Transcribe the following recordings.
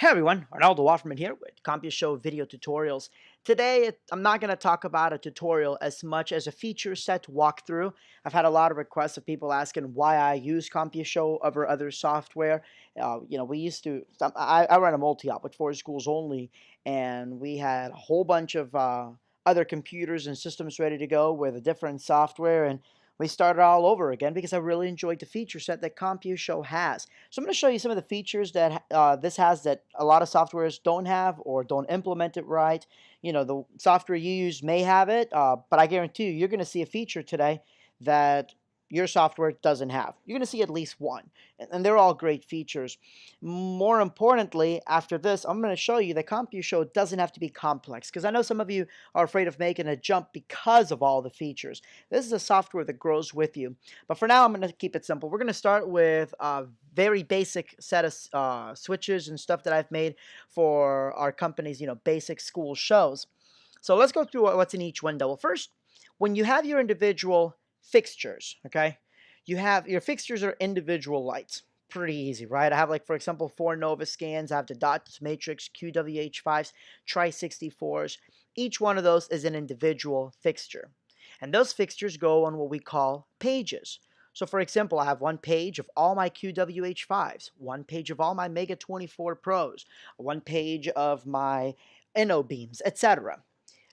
Hey everyone, Arnaldo Waterman here with CompuShow video tutorials. Today, I'm not going to talk about a tutorial as much as a feature set walkthrough. I've had a lot of requests of people asking why I use CompuShow over other software. We used to, I run a multi-op with 4 schools only, and we had a whole bunch of other computers and systems ready to go with a different software, and we started all over again because I really enjoyed the feature set that CompuShow has. So I'm going to show you some of the features that this has that a lot of softwares don't have or don't implement it right. The software you use may have it, but I guarantee you're going to see a feature today that your software doesn't have. You're going to see at least one, and they're all great features. More importantly, after this, I'm going to show you that CompuShow doesn't have to be complex, because I know some of you are afraid of making a jump because of all the features. This is a software that grows with you. But for now, I'm going to keep it simple. We're going to start with a very basic set of switches and stuff that I've made for our company's, basic school shows. So let's go through what's in each window. Well, first, when you have your individual fixtures, okay, you have your fixtures are individual lights. Pretty easy, right? I have, like, for example, 4 Nova scans. I have the dots, matrix, QWH5s, Tri-64s. Each one of those is an individual fixture. And those fixtures go on what we call pages. So, for example, I have one page of all my QWH5s, one page of all my Mega 24 Pros, one page of my NO beams, etc.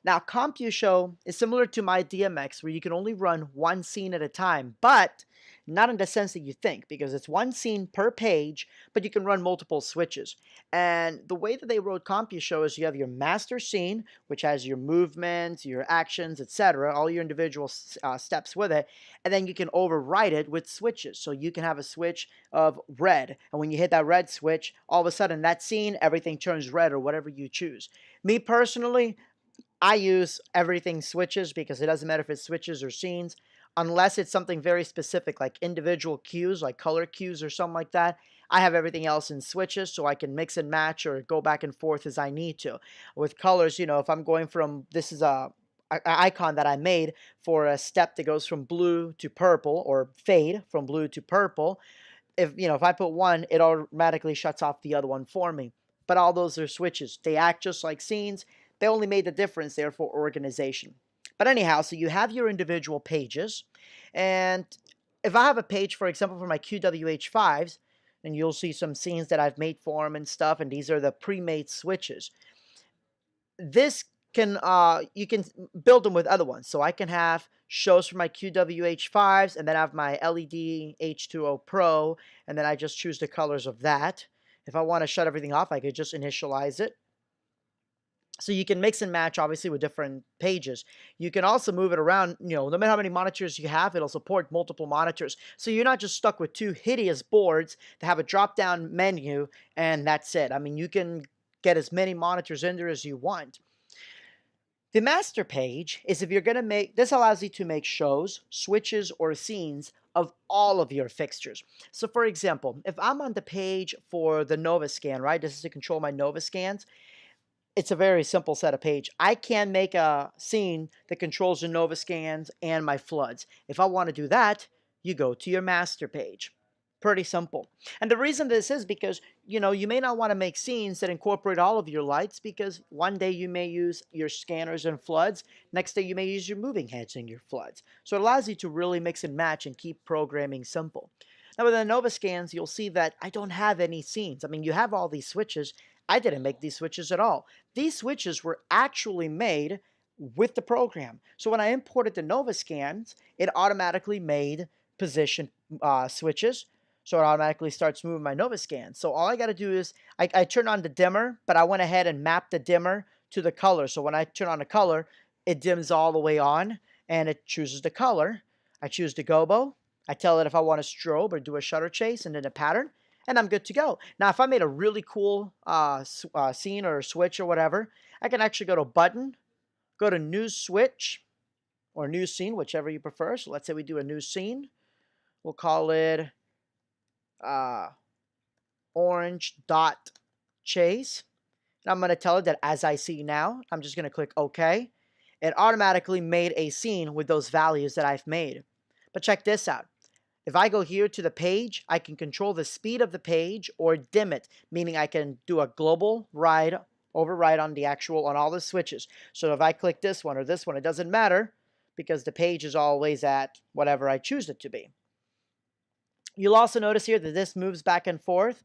Now, CompuShow is similar to my DMX, where you can only run one scene at a time, but not in the sense that you think, because it's one scene per page, but you can run multiple switches. And the way that they wrote CompuShow is you have your master scene, which has your movements, your actions, etc., all your individual steps with it, and then you can overwrite it with switches. So you can have a switch of red, and when you hit that red switch, all of a sudden that scene, everything turns red or whatever you choose. Me personally, I use everything switches because it doesn't matter if it's switches or scenes, unless it's something very specific like individual cues, like color cues or something like that. I have everything else in switches so I can mix and match or go back and forth as I need to. With colors, if I'm going from, this is a icon that I made for a step that goes from blue to purple, or fade from blue to purple. If I put one, it automatically shuts off the other one for me. But all those are switches. They act just like scenes. They only made the difference there for organization. But anyhow, so you have your individual pages. And if I have a page, for example, for my QWH5s, and you'll see some scenes that I've made for them and stuff, and these are the pre-made switches. This can, you can build them with other ones. So I can have shows for my QWH5s, and then I have my LED H2O Pro, and then I just choose the colors of that. If I want to shut everything off, I could just initialize it. So you can mix and match, obviously, with different pages. You can also move it around, no matter how many monitors you have, it'll support multiple monitors. So you're not just stuck with 2 hideous boards that have a drop-down menu, and that's it. I mean, you can get as many monitors in there as you want. The master page is if you're going to make, this allows you to make shows, switches, or scenes of all of your fixtures. So for example, if I'm on the page for the Nova scan, right, this is to control my Nova scans, it's a very simple set of page. I can make a scene that controls the Nova scans and my floods. If I want to do that, you go to your master page. Pretty simple. And the reason this is because, you may not want to make scenes that incorporate all of your lights, because one day you may use your scanners and floods. Next day you may use your moving heads and your floods. So it allows you to really mix and match and keep programming simple. Now with the Nova scans, you'll see that I don't have any scenes. I mean, you have all these switches. I didn't make these switches at all. These switches were actually made with the program. So when I imported the Nova scans, it automatically made position switches. So it automatically starts moving my Nova scan. So all I got to do is, I turn on the dimmer, but I went ahead and mapped the dimmer to the color. So when I turn on the color, it dims all the way on, and it chooses the color. I choose the gobo. I tell it if I want a strobe or do a shutter chase and then a pattern, and I'm good to go. Now, if I made a really cool scene or switch or whatever, I can actually go to button, go to new switch, or new scene, whichever you prefer. So let's say we do a new scene. We'll call it orange dot chase. And I'm going to tell it that as I see now, I'm just going to click OK. It automatically made a scene with those values that I've made. But check this out. If I go here to the page, I can control the speed of the page or dim it, meaning I can do a global ride, override on on all the switches. So if I click this one or this one, it doesn't matter because the page is always at whatever I choose it to be. You'll also notice here that this moves back and forth.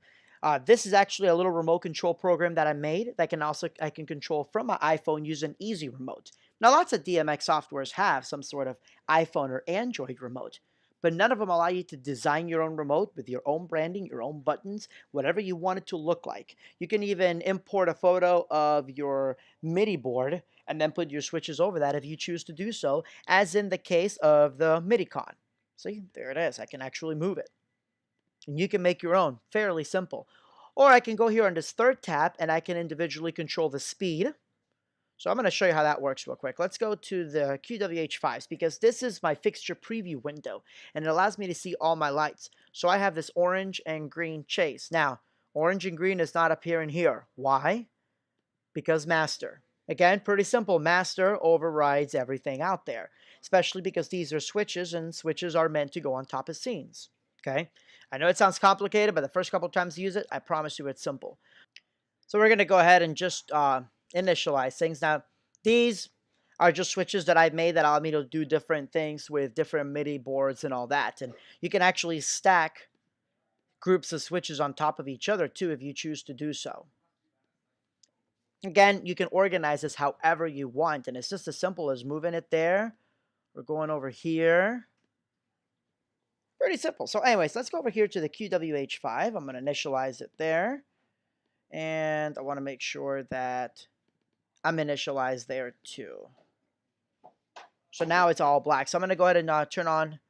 This is actually a little remote control program that I made that I can control from my iPhone using Easy Remote. Now, lots of DMX softwares have some sort of iPhone or Android remote, but none of them allow you to design your own remote with your own branding, your own buttons, whatever you want it to look like. You can even import a photo of your MIDI board and then put your switches over that if you choose to do so, as in the case of the MIDI-Con. See, there it is. I can actually move it. And you can make your own, fairly simple. Or I can go here on this third tab and I can individually control the speed. So I'm going to show you how that works real quick. Let's go to the QWH5s because this is my fixture preview window and it allows me to see all my lights. So I have this orange and green chase. Now, orange and green is not appearing here. Why? Because master. Again, pretty simple. Master overrides everything out there, especially because these are switches and switches are meant to go on top of scenes. Okay? I know it sounds complicated, but the first couple of times you use it, I promise you it's simple. So we're going to go ahead and just initialize things. Now, these are just switches that I've made that allow me to do different things with different MIDI boards and all that. And you can actually stack groups of switches on top of each other too if you choose to do so. Again, you can organize this however you want, and it's just as simple as moving it there. We're going over here. Pretty simple. So anyways, let's go over here to the QWH5. I'm going to initialize it there. And I want to make sure that I'm initialized there too. So now it's all black. So I'm going to go ahead and turn on,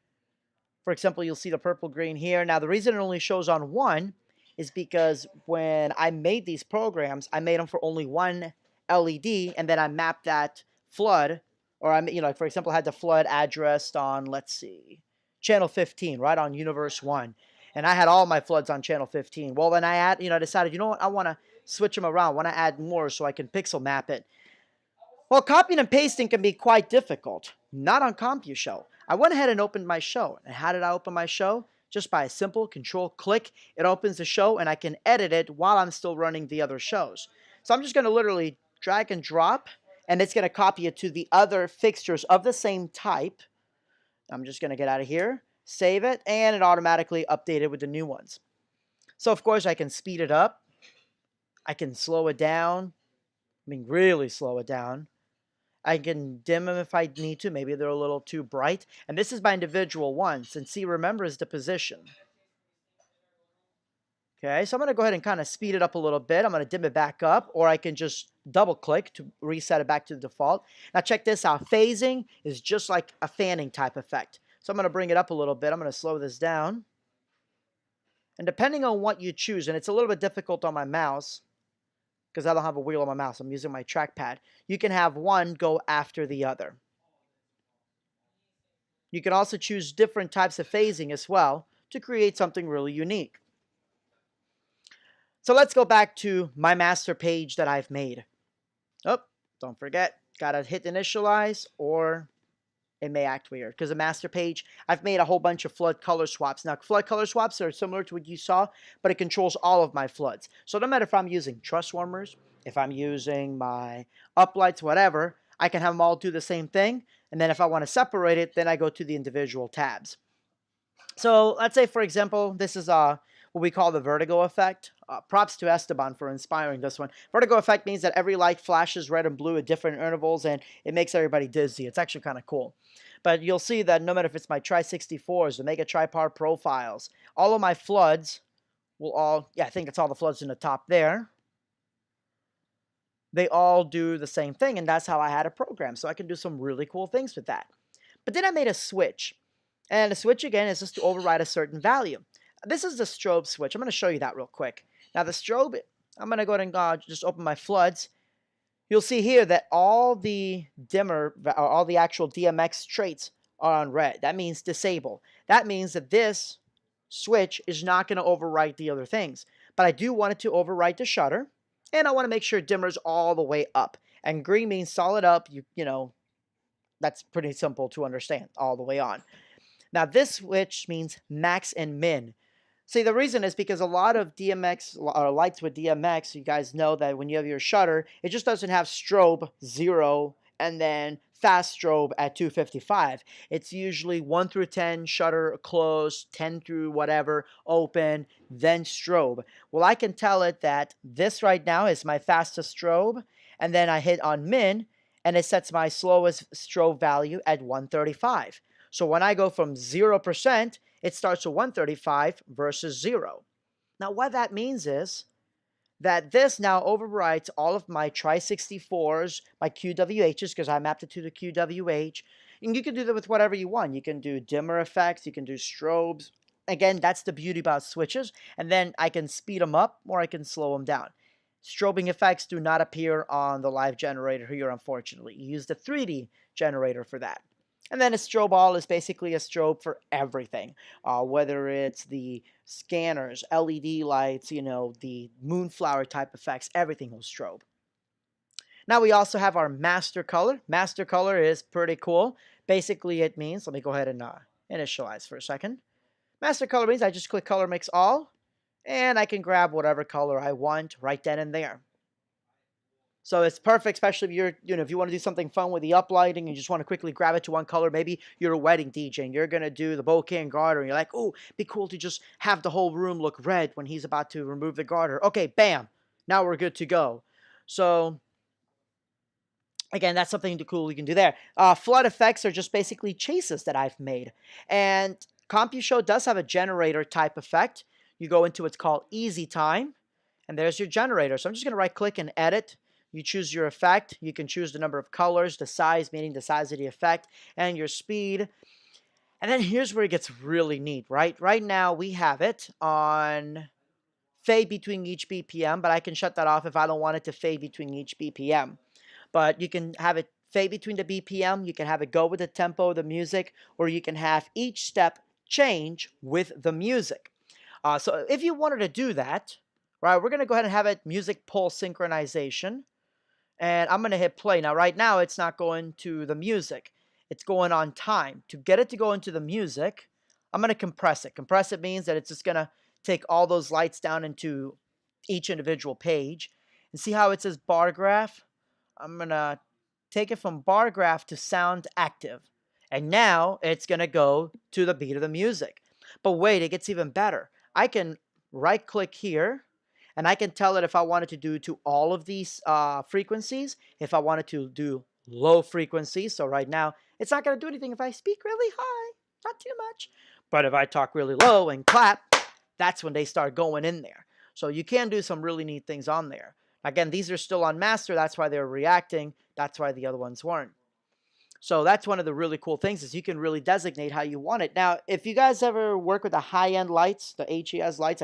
for example, you'll see the purple green here. Now the reason it only shows on one is because when I made these programs, I made them for only one LED, and then I mapped that flood, or for example, I had the flood addressed on, let's see, channel 15, right on universe 1. And I had all my floods on channel 15. Well, then I decided, you know what, I want to switch them around. I want to add more so I can pixel map it. Well, copying and pasting can be quite difficult. Not on CompuShow. I went ahead and opened my show. And how did I open my show? Just by a simple control click. It opens the show and I can edit it while I'm still running the other shows. So I'm just going to literally drag and drop, and it's going to copy it to the other fixtures of the same type. I'm just going to get out of here, save it, and it automatically updated with the new ones. So of course I can speed it up. I can slow it down. I mean, really slow it down. I can dim them if I need to. Maybe they're a little too bright. And this is by individual ones. And C, remember, is the position. Okay, so I'm going to go ahead and kind of speed it up a little bit. I'm going to dim it back up, or I can just double click to reset it back to the default. Now check this out. Phasing is just like a fanning type effect. So I'm going to bring it up a little bit. I'm going to slow this down. And depending on what you choose, and it's a little bit difficult on my mouse, because I don't have a wheel on my mouse. I'm using my trackpad. You can have one go after the other. You can also choose different types of phasing as well to create something really unique. So let's go back to my master page that I've made. Oh, don't forget, gotta hit initialize or it may act weird because the master page, I've made a whole bunch of flood color swaps. Now, flood color swaps are similar to what you saw, but it controls all of my floods. So no matter if I'm using truss warmers, if I'm using my uplights, whatever, I can have them all do the same thing. And then if I want to separate it, then I go to the individual tabs. So let's say, for example, this is what we call the vertigo effect. Props to Esteban for inspiring this one. Vertigo effect means that every light flashes red and blue at different intervals, and it makes everybody dizzy. It's actually kind of cool. But you'll see that no matter if it's my Tri-64s, the Mega Tripar profiles, all of my floods will all, I think it's all the floods in the top there. They all do the same thing, and that's how I had a program. So I can do some really cool things with that. But then I made a switch. And the switch, again, is just to override a certain value. This is the strobe switch. I'm going to show you that real quick. Now, the strobe, I'm going to go ahead and just open my floods. You'll see here that all the dimmer, or all the actual DMX traits are on red. That means disable. That means that this switch is not going to overwrite the other things. But I do want it to overwrite the shutter. And I want to make sure dimmer's all the way up. And green means solid up. You know, that's pretty simple to understand, all the way on. Now this switch means max and min. See, the reason is because a lot of DMX or lights with DMX, you guys know that when you have your shutter, it just doesn't have strobe 0 and then fast strobe at 255. It's usually 1 through 10, shutter closed, 10 through whatever, open, then strobe. Well, I can tell it that this right now is my fastest strobe, and then I hit on min, and it sets my slowest strobe value at 135. So when I go from 0%, it starts at 135 versus 0. Now, what that means is that this now overwrites all of my Tri-64s, my QWHs, because I mapped it to the QWH. And you can do that with whatever you want. You can do dimmer effects, you can do strobes. Again, that's the beauty about switches. And then I can speed them up or I can slow them down. Strobing effects do not appear on the live generator here, unfortunately. You use the 3D generator for that. And then a strobe all is basically a strobe for everything, whether it's the scanners, LED lights, the moonflower type effects, everything will strobe. Now we also have our master color. Master color is pretty cool. Basically it means, let me go ahead and initialize for a second. Master color means I just click color mix all, and I can grab whatever color I want right then and there. So it's perfect, especially if if you want to do something fun with the uplighting and you just want to quickly grab it to one color. Maybe you're a wedding DJ and you're going to do the bouquet and garter and you're like, oh, it'd be cool to just have the whole room look red when he's about to remove the garter. Okay, bam, now we're good to go. So again, that's something cool you can do there. Flood effects are just basically chases that I've made. And CompuShow does have a generator type effect. You go into what's called easy time, and there's your generator. So I'm just going to right click and edit. You choose your effect. You can choose the number of colors, the size, meaning the size of the effect, and your speed. And then here's where it gets really neat, right? Right now we have it on fade between each BPM, but I can shut that off if I don't want it to fade between each BPM. But you can have it fade between the BPM, you can have it go with the tempo of the music, or you can have each step change with the music. So if you wanted to do that, right, we're going to go ahead and have it music pulse synchronization. And I'm going to hit play. Now, right now, it's not going to the music. It's going on time. To get it to go into the music, I'm going to compress it. Compress it means that it's just going to take all those lights down into each individual page. And see how it says bar graph? I'm going to take it from bar graph to sound active. And now it's going to go to the beat of the music. But wait, it gets even better. I can right click here, and I can tell it if I wanted to do to all of these frequencies, if I wanted to do low frequencies. So right now, it's not going to do anything if I speak really high, not too much. But if I talk really low and clap, that's when they start going in there. So you can do some really neat things on there. Again, these are still on master. That's why they're reacting. That's why the other ones weren't. So that's one of the really cool things is you can really designate how you want it. Now, if you guys ever work with the high-end lights, the HES lights,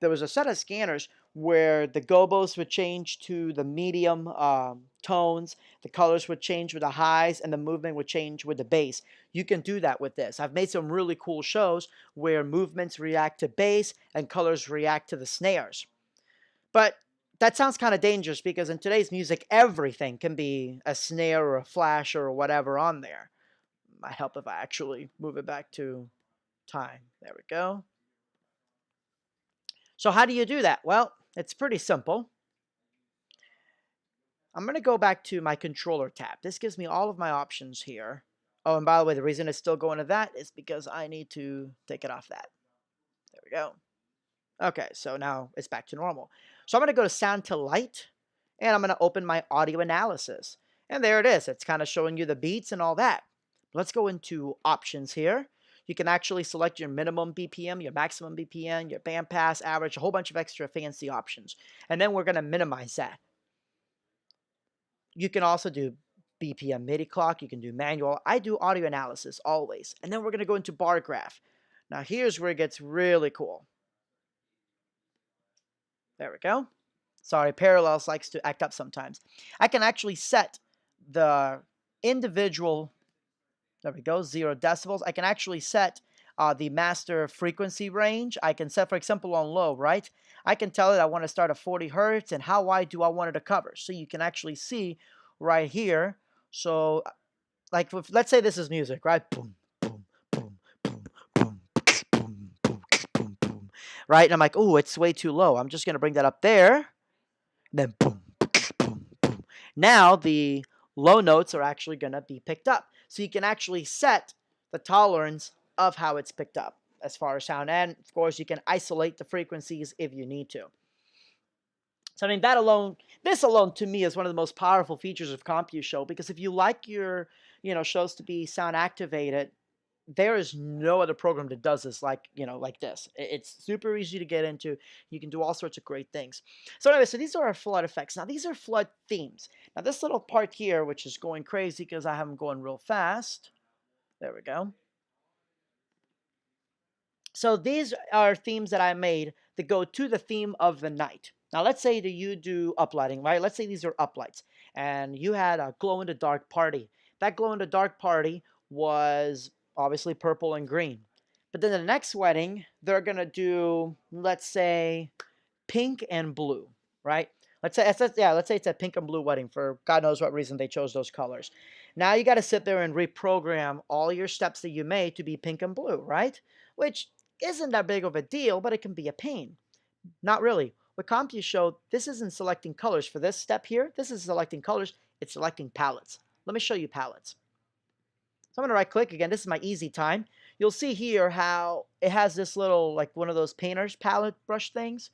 there was a set of scanners where the gobos would change to the medium tones, the colors would change with the highs, and the movement would change with the bass. You can do that with this. I've made some really cool shows where movements react to bass and colors react to the snares. But that sounds kind of dangerous because in today's music, everything can be a snare or a flash or whatever on there. Might help if I actually move it back to time. There we go. So how do you do that? Well, it's pretty simple. I'm going to go back to my controller tab. This gives me all of my options here. Oh, and by the way, the reason it's still going to that is because I need to take it off that. There we go. Okay, so now it's back to normal. So I'm going to go to sound to light, and I'm going to open my audio analysis. And there it is. It's kind of showing you the beats and all that. Let's go into options here. You can actually select your minimum BPM, your maximum BPM, your bandpass, average, a whole bunch of extra fancy options. And then we're going to minimize that. You can also do BPM MIDI clock. You can do manual. I do audio analysis always. And then we're going to go into bar graph. Now here's where it gets really cool. There we go. Sorry, Parallels likes to act up sometimes. I can actually set the individual, there we go, 0 decibels. I can actually set the master frequency range. I can set, for example, on low, right? I can tell it I want to start at 40 hertz and how wide do I want it to cover. So you can actually see right here. So like, let's say this is music, right? Boom, boom, boom, boom. right? And I'm like, oh, it's way too low. I'm just going to bring that up there. Then boom, boom, boom. Now the low notes are actually going to be picked up. So you can actually set the tolerance of how it's picked up as far as sound. And of course, you can isolate the frequencies if you need to. So I mean, that alone, this alone to me is one of the most powerful features of CompuShow, because if you like your, shows to be sound activated, there is no other program that does this like this. It's super easy to get into. You can do all sorts of great things. So anyway, so these are our flood effects. Now these are flood themes. Now this little part here, which is going crazy because I have them going real fast. There we go. So these are themes that I made that go to the theme of the night. Now let's say that you do uplighting, right? Let's say these are uplights, and you had a glow-in-the-dark party. That glow-in-the-dark party was obviously purple and green. But then the next wedding, they're gonna do, let's say, pink and blue, right? Let's say it's a pink and blue wedding for God knows what reason they chose those colors. Now you got to sit there and reprogram all your steps that you made to be pink and blue, right? Which isn't that big of a deal, but it can be a pain. Not really. With CompuShow, this isn't selecting colors for this step here. This is selecting colors. It's selecting palettes. Let me show you palettes. So I'm going to right click again. This is my easy time. You'll see here how it has this little, like one of those painter's palette brush things.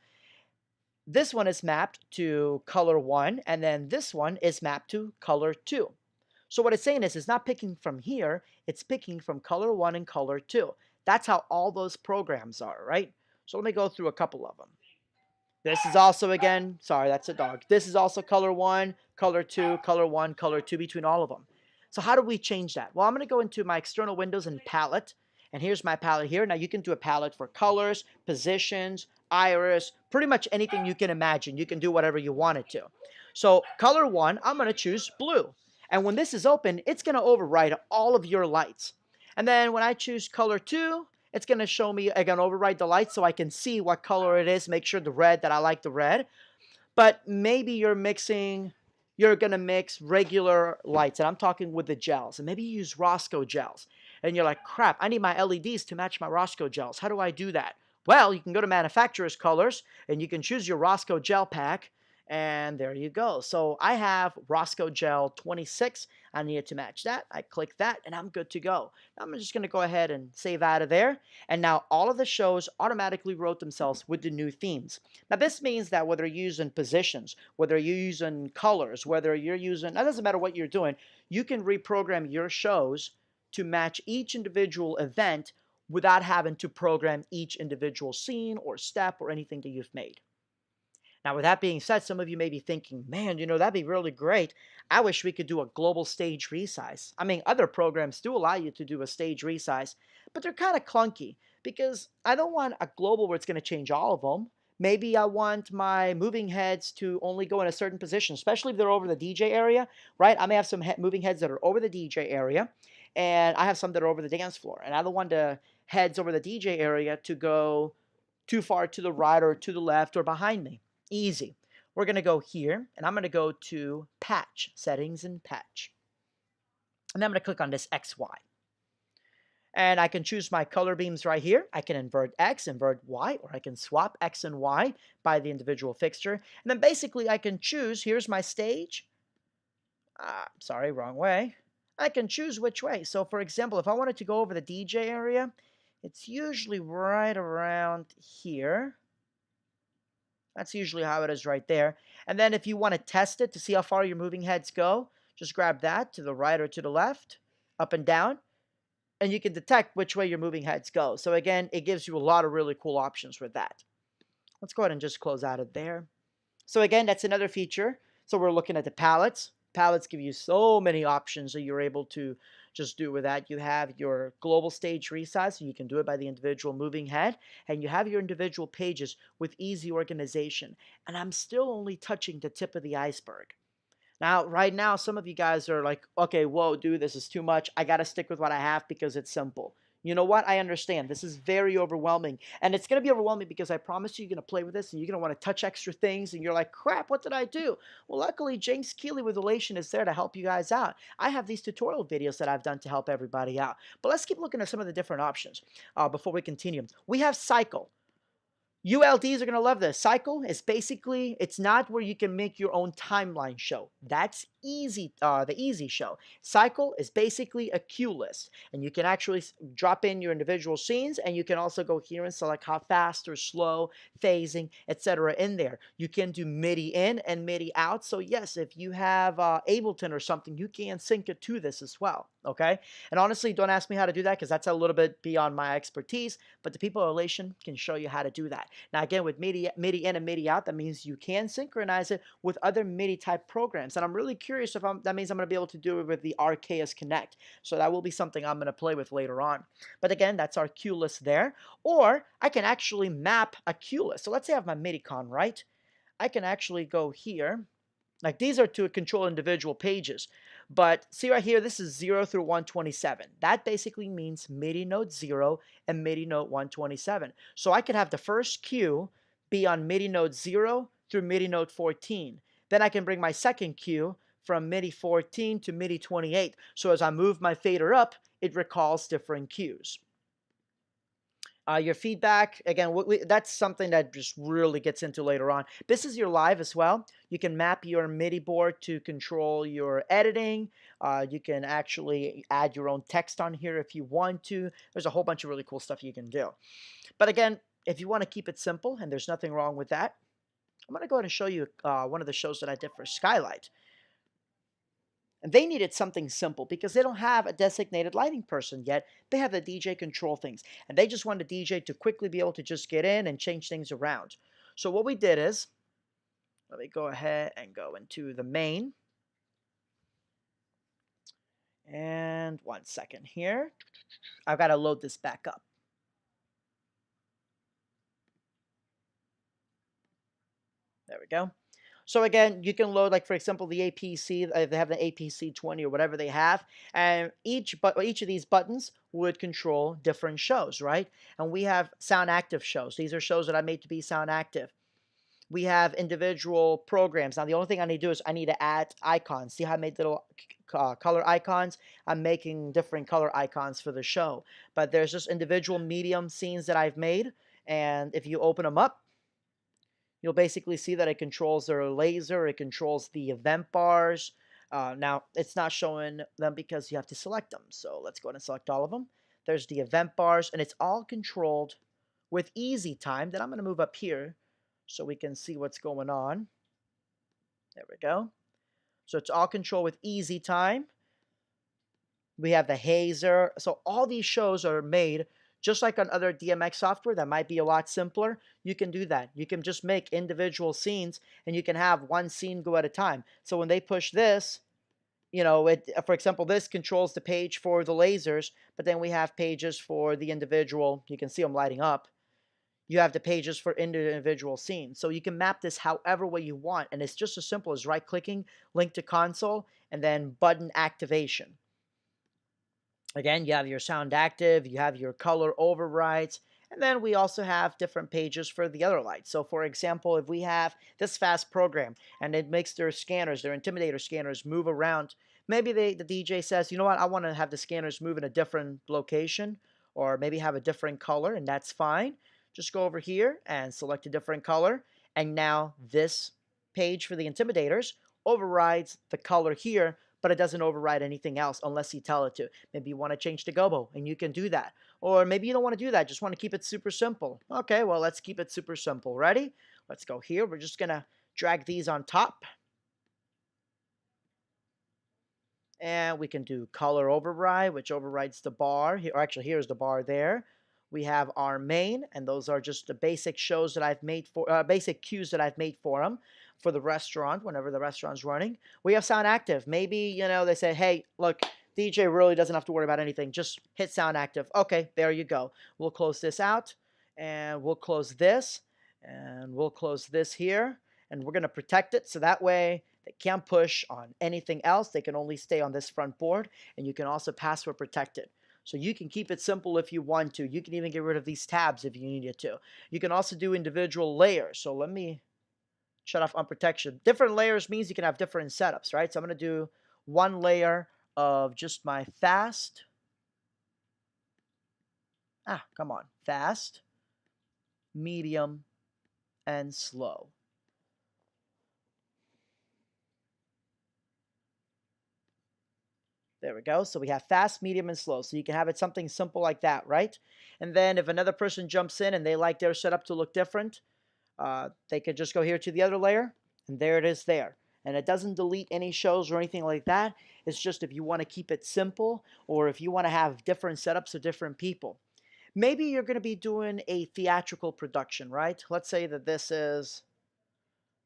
This one is mapped to color 1, and then this one is mapped to color 2. So what it's saying is it's not picking from here, it's picking from color 1 and color 2. That's how all those programs are, right? So let me go through a couple of them. This is also, again, sorry, that's a dog. This is also color 1, color 2, color 1, color 2 between all of them. So how do we change that? Well, I'm going to go into my external windows and palette. And here's my palette here. Now you can do a palette for colors, positions, iris, pretty much anything you can imagine. You can do whatever you want it to. So color 1, I'm going to choose blue. And when this is open, it's going to override all of your lights. And then when I choose color 2, it's going to show me, again, override the lights so I can see what color it is, make sure the red, that I like the red. But maybe you're going to mix regular lights, and I'm talking with the gels, and maybe you use Roscoe gels. And you're like, crap, I need my LEDs to match my Roscoe gels. How do I do that? Well, you can go to manufacturer's colors, and you can choose your Roscoe gel pack, and there you go. So I have Roscoe gel 26. I need to match that. I click that, and I'm good to go. I'm just going to go ahead and save out of there. And now all of the shows automatically wrote themselves with the new themes. Now this means that whether you're using positions, whether you're using colors, whether you're using, it doesn't matter what you're doing, you can reprogram your shows to match each individual event without having to program each individual scene or step or anything that you've made. Now, with that being said, some of you may be thinking, man, that'd be really great. I wish we could do a global stage resize. I mean, other programs do allow you to do a stage resize, but they're kind of clunky because I don't want a global where it's going to change all of them. Maybe I want my moving heads to only go in a certain position, especially if they're over the DJ area, right? I may have some moving heads that are over the DJ area, and I have some that are over the dance floor. And I don't want the heads over the DJ area to go too far to the right or to the left or behind me. Easy. We're going to go here, and I'm going to go to Patch, Settings and Patch. And then I'm going to click on this XY. And I can choose my color beams right here. I can invert X, invert Y, or I can swap X and Y by the individual fixture. And then basically I can choose, here's my stage. Sorry, wrong way. I can choose which way. So for example, if I wanted to go over the DJ area, it's usually right around here. That's usually how it is right there. And then if you want to test it to see how far your moving heads go, just grab that to the right or to the left, up and down, and you can detect which way your moving heads go. So again, it gives you a lot of really cool options with that. Let's go ahead and just close out of there. So again, that's another feature. So we're looking at the palettes. Palettes give you so many options that you're able to just do with that. You have your global stage resize, so you can do it by the individual moving head, and you have your individual pages with easy organization. And I'm still only touching the tip of the iceberg. Now, right now, some of you guys are like, okay, whoa, dude, this is too much. I got to stick with what I have because it's simple. You know what? I understand. This is very overwhelming. And it's going to be overwhelming because I promise you, you're going to play with this and you're going to want to touch extra things. And you're like, crap, what did I do? Well, luckily, James Keeley with Elation is there to help you guys out. I have these tutorial videos that I've done to help everybody out. But let's keep looking at some of the different options before we continue. We have cycle. ULDs are going to love this. Cycle is basically, it's not where you can make your own timeline show. That's easy, the easy show. Cycle is basically a cue list, and you can actually drop in your individual scenes, and you can also go here and select how fast or slow, phasing, etc. in there. You can do MIDI in and MIDI out. So yes, if you have Ableton or something, you can sync it to this as well. Okay, and honestly, don't ask me how to do that because that's a little bit beyond my expertise. But the people at Elation can show you how to do that. Now, again, with MIDI in and MIDI out, that means you can synchronize it with other MIDI type programs. And I'm really curious if that means I'm going to be able to do it with the Arceus Connect. So that will be something I'm going to play with later on. But again, that's our cue list there. Or I can actually map a cue list. So let's say I have my MIDI con, right? I can actually go here. Like these are to control individual pages. But see right here, this is 0 through 127. That basically means MIDI note 0 and MIDI note 127. So I could have the first cue be on MIDI note 0 through MIDI note 14. Then I can bring my second cue from MIDI 14 to MIDI 28. So as I move my fader up, it recalls different cues. Your feedback, again, that's something that just really gets into later on. This is your live as well. You can map your MIDI board to control your editing. You can actually add your own text on here if you want to. There's a whole bunch of really cool stuff you can do. But again, if you want to keep it simple, and there's nothing wrong with that, I'm going to go ahead and show you one of the shows that I did for Skylight. And they needed something simple because they don't have a designated lighting person yet. They have the DJ control things. And they just want the DJ to quickly be able to just get in and change things around. So what we did is, let me go ahead and go into the main. And 1 second here. I've got to load this back up. There we go. So again, you can load, like for example, the APC. They have the APC 20 or whatever they have, and each of these buttons would control different shows, right? And we have sound active shows. These are shows that I made to be sound active. We have individual programs. Now, the only thing I need to do is I need to add icons. See how I made little color icons? I'm making different color icons for the show. But there's just individual medium scenes that I've made, and if you open them up, you'll basically see that it controls their laser, it controls the event bars. Now, it's not showing them because you have to select them. So let's go ahead and select all of them. There's the event bars, and it's all controlled with easy time. Then I'm going to move up here so we can see what's going on. There we go. So it's all controlled with easy time. We have the hazer. So all these shows are made just like on other DMX software that might be a lot simpler. You can do that. You can just make individual scenes, and you can have one scene go at a time. So when they push this, you know, for example, this controls the page for the lasers, but then we have pages for the individual. You can see them lighting up. You have the pages for individual scenes. So you can map this however way you want, and it's just as simple as right-clicking, link to console, and then button activation. Again, you have your sound active, you have your color overrides, and then we also have different pages for the other lights. So for example, if we have this fast program and it makes their scanners, their intimidator scanners move around, maybe the DJ says, you know what, I want to have the scanners move in a different location or maybe have a different color, and that's fine. Just go over here and select a different color, and now this page for the intimidators overrides the color here, but it doesn't override anything else unless you tell it to. Maybe you want to change to gobo, and you can do that. Or maybe you don't want to do that, just want to keep it super simple. Okay, well, let's keep it super simple. Ready? Let's go here. We're just going to drag these on top. And we can do color override, which overrides the bar. Here, or actually, here's the bar there. We have our main, and those are just the basic shows that I've made for, basic cues that I've made for them for the restaurant whenever the restaurant's running. We have sound active. Maybe, you know, they say, hey, look, DJ really doesn't have to worry about anything. Just hit sound active. Okay, there you go. We'll close this out, and we'll close this, and we'll close this here, and we're going to protect it so that way they can't push on anything else. They can only stay on this front board, and you can also password protect it. So you can keep it simple if you want to. You can even get rid of these tabs if you needed to. You can also do individual layers. So let me shut off on protection. Different layers means you can have different setups, right? So I'm going to do one layer of just my fast. Come on. Fast, medium, and slow. There we go. So we have fast, medium, and slow. So you can have it something simple like that, right? And then if another person jumps in and they like their setup to look different, they could just go here to the other layer, and there it is there. And it doesn't delete any shows or anything like that. It's just if you want to keep it simple or if you want to have different setups of different people. Maybe you're going to be doing a theatrical production, right? Let's say that this is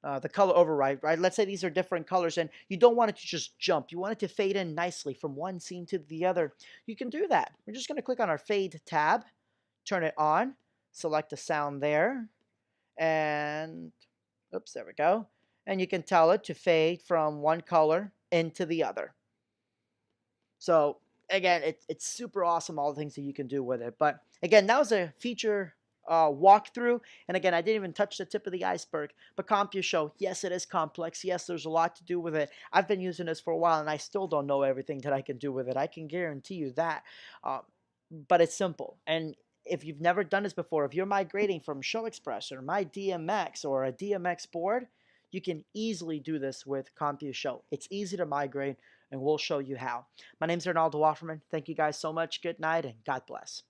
the color override, right? Let's say these are different colors and you don't want it to just jump. You want it to fade in nicely from one scene to the other. You can do that. We're just going to click on our fade tab, turn it on, select the sound there, and oops, there we go. And you can tell it to fade from one color into the other. So again, it's super awesome, all the things that you can do with it. But again, that was a feature walkthrough. And again, I didn't even touch the tip of the iceberg. But CompuShow, yes, it is complex. Yes, there's a lot to do with it. I've been using this for a while, and I still don't know everything that I can do with it. I can guarantee you that. But it's simple. And if you've never done this before, if you're migrating from Show Express or My DMX or a DMX board, you can easily do this with CompuShow. It's easy to migrate, and we'll show you how. My name is Arnaldo Offerman. Thank you guys so much. Good night, and God bless.